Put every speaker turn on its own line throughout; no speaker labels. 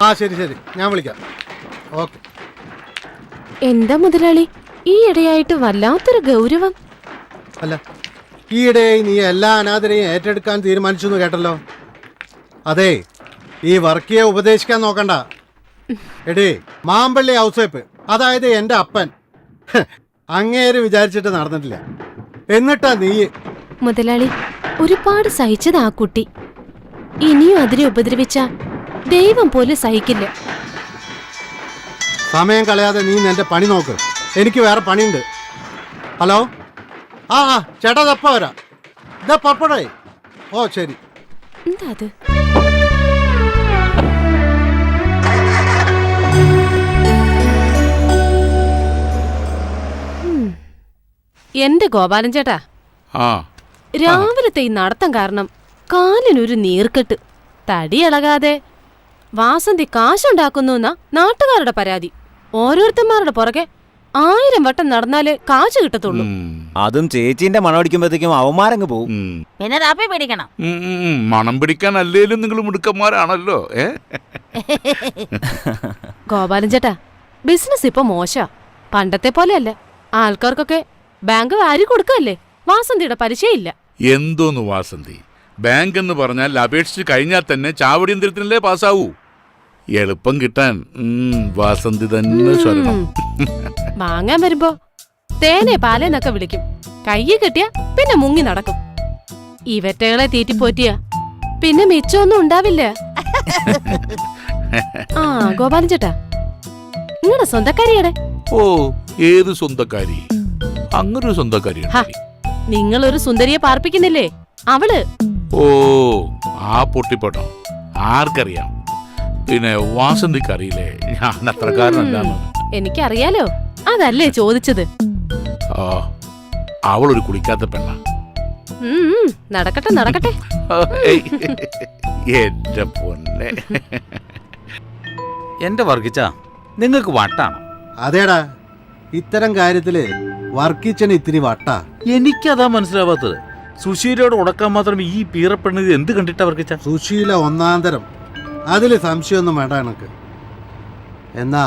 ആ ശരി ശരി, ഞാൻ വിളിക്കാം. ഓക്കെ.
എന്താ മുതലാളി ഈ ഇടയായിട്ട് വല്ലാത്തൊരു ഗൗരവം?
അല്ല, ഈയിടെ നീ എല്ലാ അനാഥരെയും ഏറ്റെടുക്കാൻ തീരുമാനിച്ചു എന്ന് കേട്ടല്ലോ. അതെ, ഈ വർക്കിയെ ഉപദേശിക്കാൻ നോക്കണ്ട. എടേ, മാമ്പള്ളി ഔസേപ്പ്, അതായത് എൻ്റെ അപ്പൻ, അങ്ങേര് വിചാരിച്ചിട്ട് നടന്നിട്ടില്ല. എന്നിട്ടാ നീ.
മുതലാളി, ഒരുപാട് സഹിച്ചത് ആ കുട്ടി. ഇനിയും അതിനെ ഉപദ്രവിച്ച ദൈവം പോലും സഹിക്കില്ല.
സമയം കളയാതെ നീ നിന്റെ പണി നോക്ക്, എനിക്ക് വേറെ പണിയുണ്ട്. ഹലോ, ആ ചേട്ടാ, തപ്പ വരാം. ഇതാ പപ്പടേ. ഓ ശരി.
എന്താ അത്? എന്റെ ഗോപാലൻ ചേട്ടാ, രാവിലത്തെ ഈ നടത്തം കാരണം കാലിനൊരു നീർക്കെട്ട്. തടി ഇളകാതെ വാസന്തി കാശുണ്ടാക്കുന്നു എന്നാ നാട്ടുകാരുടെ പരാതി. ഓരോരുത്തന്മാരുടെ പുറകെ 1000 വട്ടം നടന്നാലേ കാശ് കിട്ടത്തുള്ളൂ.
അതും ചേച്ചീന്റെ മണം അടിക്കുമ്പോഴത്തേക്കും അവന്മാരങ്ങ് പോവും.
പിന്നെ താപ്പി പിടിക്കണം.
മണം പിടിക്കാൻ അല്ലേലും നിങ്ങൾ മിടുക്കന്മാരാണല്ലോ.
ഗോപാലൻ ചേട്ടാ, ബിസിനസ് ഇപ്പൊ മോശ. പണ്ടത്തെ പോലെയല്ല. ആൾക്കാർക്കൊക്കെ ബാങ്ക് വാരി കൊടുക്കല്ലേ. വാസന്തിയുടെ പരിചയമില്ല.
എന്തോന്ന് വാസന്തി, ബാങ്ക് എന്ന് പറഞ്ഞാൽ അപേക്ഷിച്ച് കഴിഞ്ഞാൽ തന്നെ ചാവടി യന്ത്രത്തിനല്ലേ പാസ്സാവൂ. എളുപ്പം കിട്ടാൻ വാസന്തി തന്നെ സ്വരണം.
വാങ്ങാൻ വരുമ്പോ തേനെ പാലേന്നൊക്കെ വിളിക്കും. കയ്യെ കിട്ടിയ പിന്നെ മുങ്ങി നടക്കും. ഇവറ്റകളെ തീറ്റിപ്പോറ്റിയ പിന്നെ മിച്ചമൊന്നും ഉണ്ടാവില്ല. ആ ഗോപാലൻ ചേട്ടാ, നിങ്ങളുടെ സ്വന്തക്കാരിയുടെ.
ഓ, ഏത് സ്വന്തക്കാരി? അങ്ങനൊരു സ്വന്തക്കാരി?
നിങ്ങളൊരു സുന്ദരിയെ പാർപ്പിക്കുന്നില്ലേ, അവള്.
ഓ, ആ പൊട്ടിപ്പോട്ടോ, ആർക്കറിയാം. പിന്നെ വാസന്തിക്ക് അറിയില്ലേ ഞാൻ അത്രക്കാരനല്ലാന്ന്?
എനിക്കറിയാലോ, അതല്ലേ ചോദിച്ചത്.
ആ, അവളൊരു കുളിക്കാത്ത പെണ്ണ.
നടക്കട്ടെ നടക്കട്ടെ.
എന്റെ പൊന്നെ.
എന്റെ വർഗിച്ച, നിങ്ങൾക്ക് വട്ടാണോ?
അതേടാ, ഇത്തരം കാര്യത്തില് വർക്കിച്ചന് ഇത്തിരി വട്ടാ.
എനിക്കതാ മനസ്സിലാവാത്തത്. സുശീലയോട് ഉടക്കാൻ മാത്രം ഈ പീറപ്പെണ്ണത് എന്ത് കണ്ടിട്ടാ വർക്കിച്ച?
സുശീല ഒന്നാന്തരം, അതില് സംശയമൊന്നും വേണ്ട എനക്ക്. എന്നാ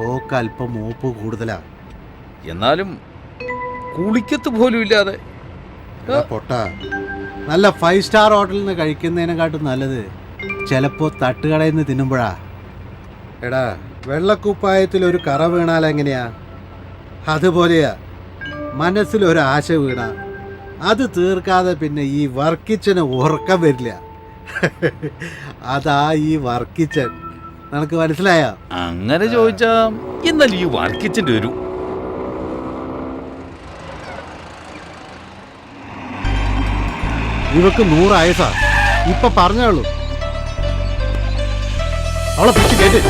ഓക്ക് അല്പം മൂപ്പ് കൂടുതലാ.
എന്നാലും കുളിക്കത്ത് പോലും ഇല്ലാതെ.
പൊട്ട, നല്ല 5 സ്റ്റാർ ഹോട്ടലിൽ നിന്ന് കഴിക്കുന്നതിനെക്കാട്ടും നല്ലത് ചിലപ്പോ തട്ടുകടയിൽ നിന്ന് തിന്നുമ്പോഴാ. എടാ, വെള്ളക്കുപ്പായത്തിൽ ഒരു കറ വീണാൽ എങ്ങനെയാ, അതുപോലെയാ മനസ്സിലൊരു ആശ വീണ അത് തീർക്കാതെ പിന്നെ ഈ വർക്കിച്ചന് ഉറക്കം വരില്ല. അതാ ഈ വർക്കിച്ചൻ. നിനക്ക് മനസ്സിലായ?
അങ്ങനെ ചോദിച്ചാ എന്നാൽ ഈ വർക്കിച്ചന്റെ ഒരു
ഇവക്ക് 100 ആയസാ. ഇപ്പൊ പറഞ്ഞോളൂ. അവളെ പിടിച്ച് കേട്ട്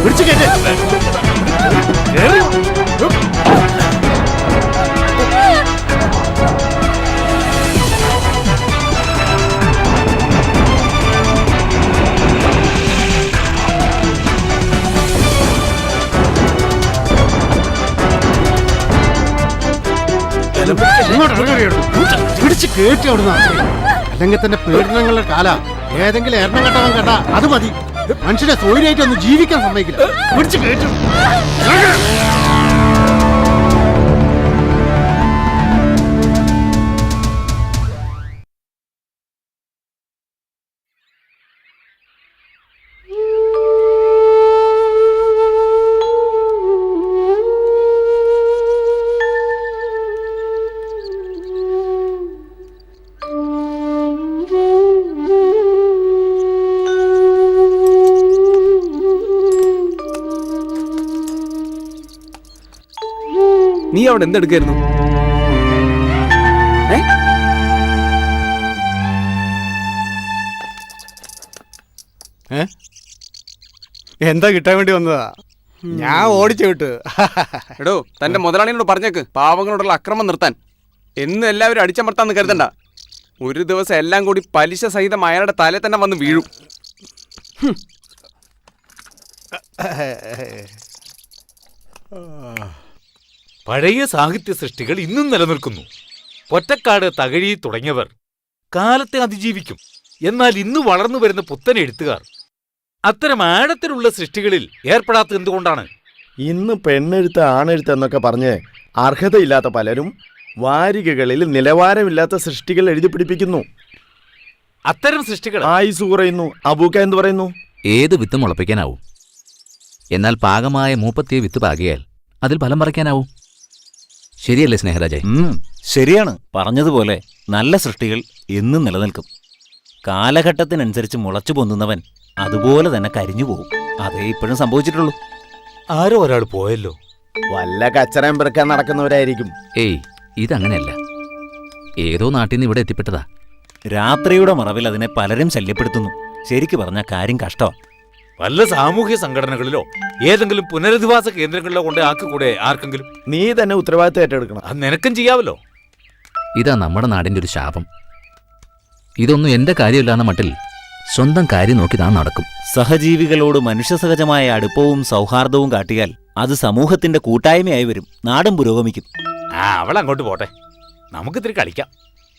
പിടിച്ച് കേട്ട്. പിടിച്ച് കേട്ടി അവിടുന്ന്. അല്ലെങ്കിൽ തന്നെ പീഡനങ്ങളുടെ കാല. ഏതെങ്കിലും എണ്ണം കെട്ടവൻ കേട്ടാ അത് മതി. മനുഷ്യനെ സ്വൈര്യമായിട്ട് ഒന്ന് ജീവിക്കാൻ സമ്മതിക്കില്ല. പിടിച്ച് കേട്ടു.
നീ അവിടെ എന്തെടുക്കായിരുന്നു?
എന്താ കിട്ടാൻ വേണ്ടി വന്നതാ? ഞാൻ ഓടിച്ചു വിട്ടു.
എടോ, തന്റെ മുതലാളിയോട് പറഞ്ഞേക്ക് പാവങ്ങളോടുള്ള അക്രമം നിർത്താൻ. എന്നും എല്ലാവരും അടിച്ചമർത്താന്ന് കരുതണ്ട. ഒരു ദിവസം എല്ലാം കൂടി പലിശ സഹിതം അയാളുടെ തലേ തന്നെ വന്ന് വീഴും.
പഴയ സാഹിത്യ സൃഷ്ടികൾ ഇന്നും നിലനിൽക്കുന്നു. പൊറ്റക്കാട്, തകഴി തുടങ്ങിയവർ കാലത്തെ അതിജീവിക്കും. എന്നാൽ ഇന്ന് വളർന്നു വരുന്ന പുത്തൻ എഴുത്തുകാർ അത്തരം ആഴത്തിലുള്ള സൃഷ്ടികളിൽ ഏർപ്പെടാത്തത് എന്തുകൊണ്ടാണ്?
ഇന്ന് പെണ്ണെഴുത്ത് ആണെഴുത്ത് എന്നൊക്കെ പറഞ്ഞ് അർഹതയില്ലാത്ത പലരും വാരികകളിൽ നിലവാരമില്ലാത്ത സൃഷ്ടികൾ എഴുതി പിടിപ്പിക്കുന്നു.
അത്തരം സൃഷ്ടികൾ
ആയുസ് കുറയുന്നു. അബൂക്ക എന്ത് പറയുന്നു?
ഏത് വിത്ത് മുളപ്പിക്കാനാവും, എന്നാൽ പാകമായ മൂപ്പത്തിയ വിത്ത് പാകിയാൽ അതിൽ ഫലം പറിക്കാനാവും. ശരിയല്ലേ സ്നേഹരാജേ?
ശരിയാണ്. പറഞ്ഞതുപോലെ നല്ല സൃഷ്ടികൾ എന്നും നിലനിൽക്കും. കാലഘട്ടത്തിനനുസരിച്ച് മുളച്ചു പൊന്തുന്നവൻ അതുപോലെ തന്നെ കരിഞ്ഞു പോകും. അതേ ഇപ്പോഴും സംഭവിച്ചിട്ടുള്ളൂ.
ആരോ ഒരാൾ പോയല്ലോ.
വല്ല കച്ചറയും പെറുക്കാൻ നടക്കുന്നവരായിരിക്കും.
ഏയ്, ഇതങ്ങനെയല്ല. ഏതോ നാട്ടിൽ നിന്ന് ഇവിടെ എത്തിപ്പെട്ടതാ.
രാത്രിയുടെ മറവിൽ അതിനെ പലരും ശല്യപ്പെടുത്തുന്നു. ശരിക്കു പറഞ്ഞ കാര്യം കഷ്ടമാണ്.
വല്ല സാമൂഹ്യ സംഘടനകളിലോ ഏതെങ്കിലും പുനരധിവാസ കേന്ദ്രങ്ങളിലോ കൊണ്ട് ആക്കിക്കൂടെ ആർക്കെങ്കിലും?
നീ തന്നെ ഉത്തരവാദിത്തം ഏറ്റെടുക്കണം.
അത് നിനക്കും ചെയ്യാവല്ലോ.
ഇതാ നമ്മുടെ നാടിൻ്റെ ഒരു ശാപം. ഇതൊന്നും എൻ്റെ കാര്യമില്ലാന്ന മട്ടിൽ സ്വന്തം കാര്യം നോക്കി താൻ നടക്കും.
സഹജീവികളോട് മനുഷ്യസഹജമായ അടുപ്പവും സൗഹാർദ്ദവും കാട്ടിയാൽ അത് സമൂഹത്തിന്റെ കൂട്ടായ്മയായി വരും. നാടും പുരോഗമിക്കും.
അവൾ അങ്ങോട്ട് പോട്ടെ, നമുക്കിത്തിരി കളിക്കാം.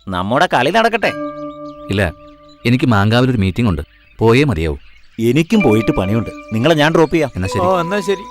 നമ്മുടെ കളി നടക്കട്ടെ.
ഇല്ല, എനിക്ക് മാങ്കാവിലൊരു മീറ്റിംഗ് ഉണ്ട്, പോയേ മതിയാവൂ.
എനിക്കും പോയിട്ട് പണിയുണ്ട്. നിങ്ങളെ ഞാൻ ഡ്രോപ്പ് ചെയ്യാം.
എന്നാ ശരി.
എന്നാ ശരി.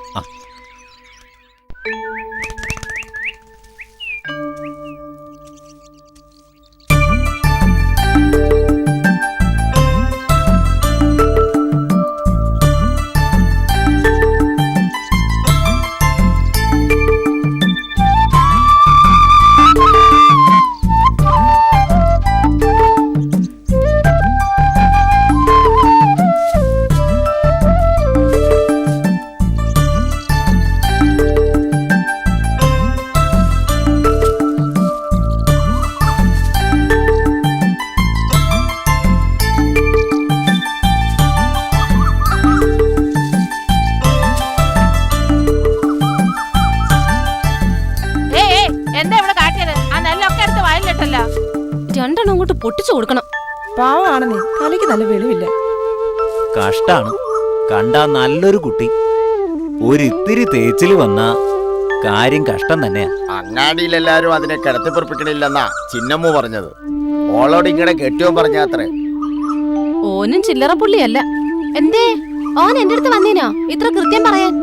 രണ്ടെണ്ണം അങ്ങോട്ട് പൊട്ടിച്ചു കൊടുക്കണം.
പാവാണെന്നേ, തലയ്ക്ക് നല്ല വെളിവില്ല.
കഷ്ടാണ്. കണ്ടാ നല്ലൊരു കുട്ടി, ഒരിത്തിരി തേച്ചില് വന്ന കാര്യം കഷ്ടം തന്നെയാ.
അങ്ങാടിയിലെല്ലാരും അതിനെ കിടത്തിപ്പുറപ്പിക്കണില്ലെന്നാ ചിന്നമ്മു പറഞ്ഞത്. ഓളോട് ഇങ്ങനെ കെട്ടിയോ പറഞ്ഞാത്രേ.
ഓനും ചില്ലറ പുള്ളിയല്ല. എന്തേ ഓൻ എന്റെ അടുത്ത് വന്നീനോ ഇത്ര കൃത്യം പറയാൻ?